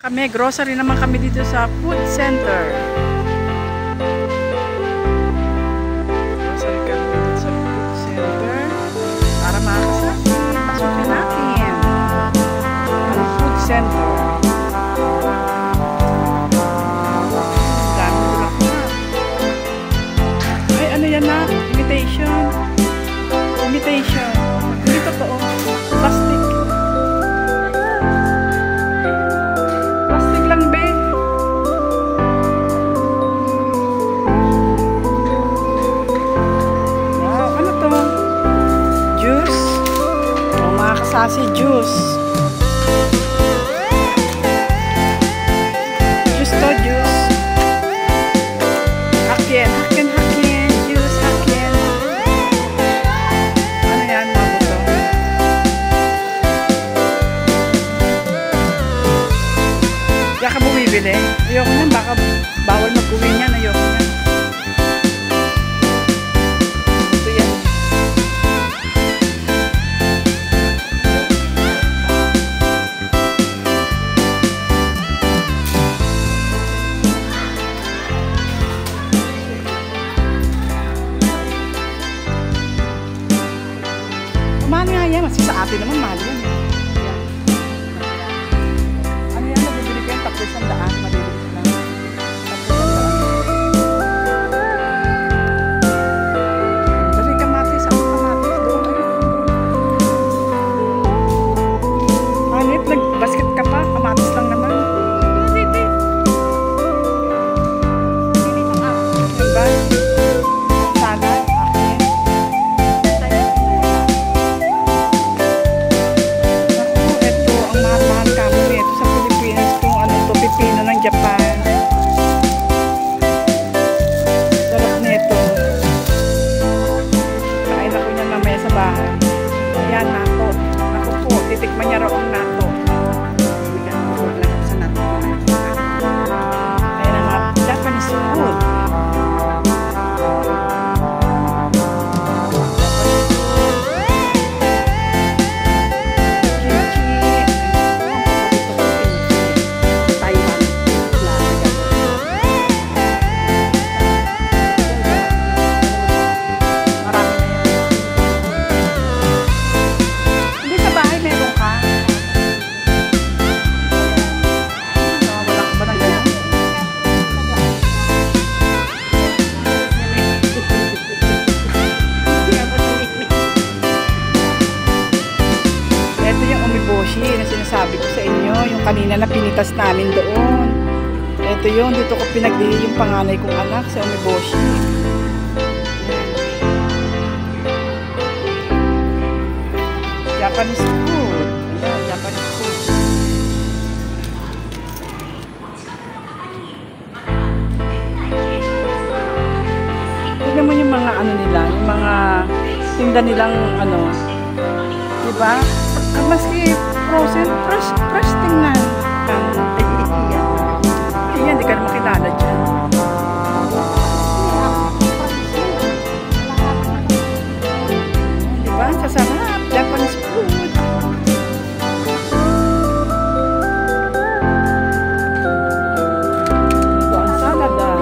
Kami, grocery naman kami dito sa food center. Grocery kami dito sa food center para makakasabi. Pasukin natin ang food center. Dami bulak na. Ay, ano yan na? Imitation. Imitation. Hindi totoo. Plastic. Sasi juice. Juice to juice. Hakin, hakin, hakin. Juice, hakin. Ano yan, mga buto? Kaya ka bumibili? Ayoko na, baka bawal mag-uwi niyan. Ayoko na. Mahal nga yan. Kasi sa atin naman mahal yan. Ano yan? Nabibili ko yan. Tapos ang daan. Maliliit lang. Tapos ang daan. Dali kamatis. Ako kamatis. Doon. Hanip. Nag-basket ka pa. Kamatis lang naman. Dito. Diba? Salad. Japan. Sarap nito. Kain ako niyan mamaya sa bahay. Ayan, nato. Naku po, titikman niya raw ang nato. Wala ko sa nato. Ayan ang mga Japanese food. Na sinasabi ko sa inyo, yung kanina na pinitas namin doon. Ito yun, dito ko pinagdihi yung panganay kong anak sa Umeboshi. Japanese food. Ayan, Japanese food. Tignan mo yung mga ano nila, yung mga tinda nilang ano, diba? Maski frozen, fresh tingnan. Ayan, di ka na makilala dyan. Diba? Sasarap. Japanese food. Ito ang salad ah.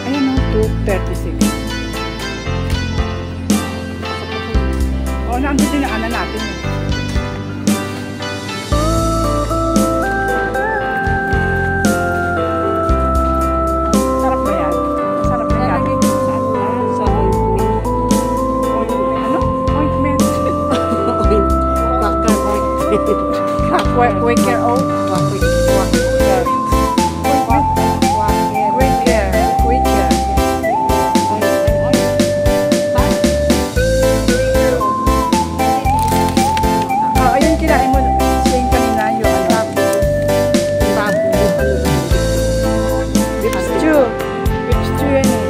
Ayan o, 236. O, nandun din ang ana natin. Sarap ba yan? Sarap ba yan? Ano? Quaker oat. Quaker. Ayun, kinain mo sing kanina yung beef stew. Beef stew yan eh.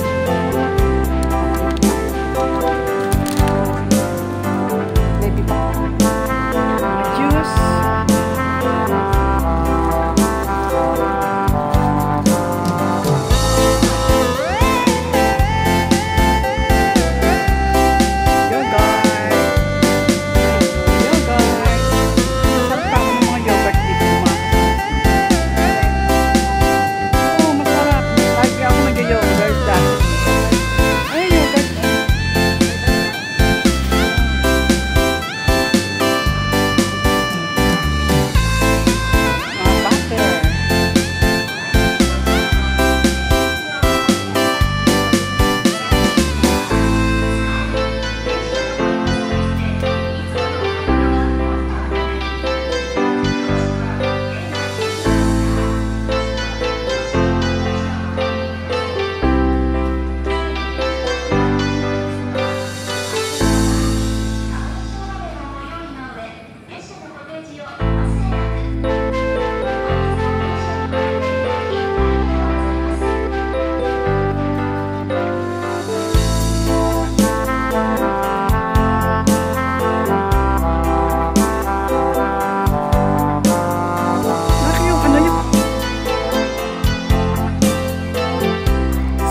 Juice.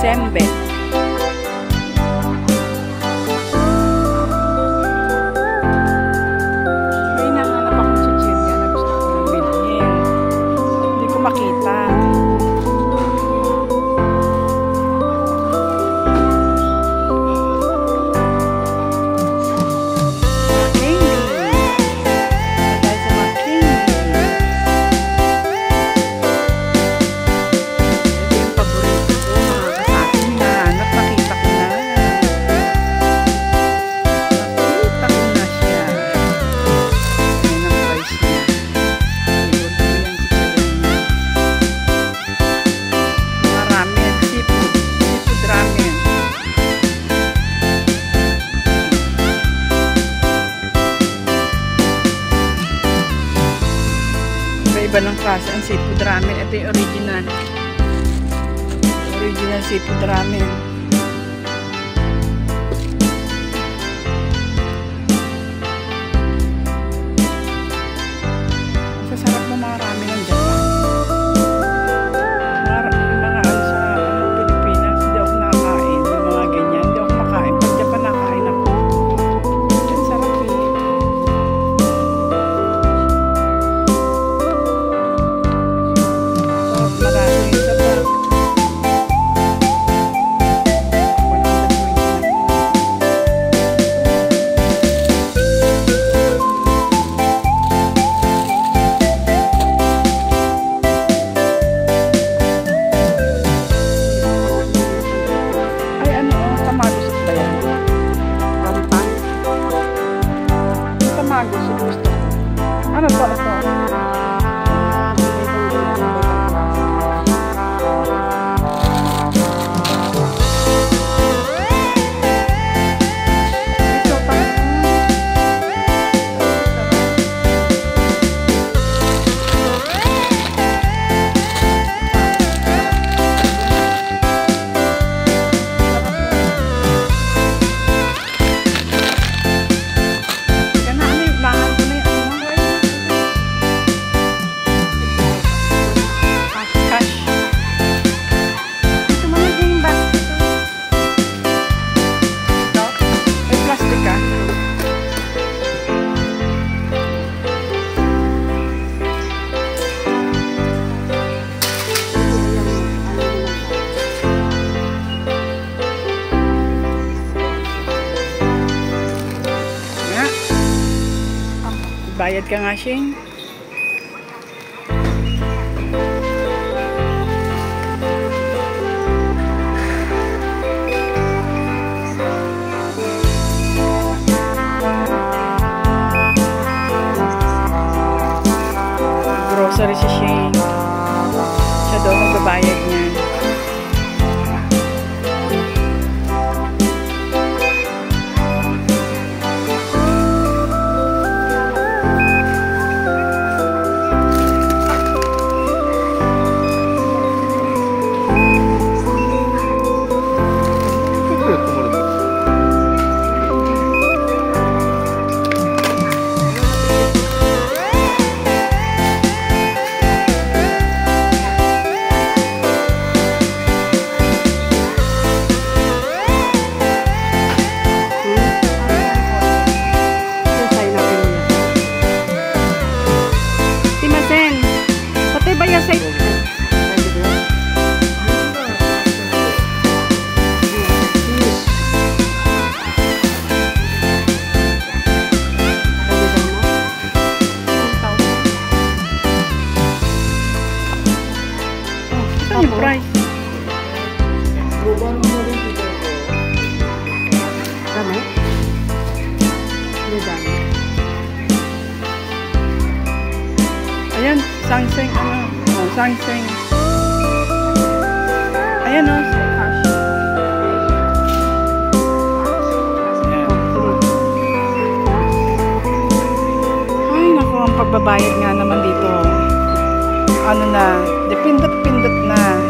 Sembe. May nahanap akong chichirya na gusto kong bilhin. Hindi ko makita. Iba ng klase ang seafood ramen. Ito yung original. Original seafood ramen. Sasarap mo mga ramen ng Japan. Mga ano sa Pilipinas, hindi ako nakakain. Yung mga ganyan, hindi ako makain. Pag Japan nakain ako. Ang sarap eh. Marami sa bag. 120. Ay ano, tamagos ba yan? Rampan? Tamagos, gusto ko. Ano to? Ito? Bayad ka nga, Shing. grocery si Shane. Siya daw magbabayad niya. Yung price. Dami? Hindi dami. Ayan, sangseng ano. Oh, sangseng. Ayan o. Ay, naku, ang pagbabayad nga naman dito. Ano na, dipindot-pindot na.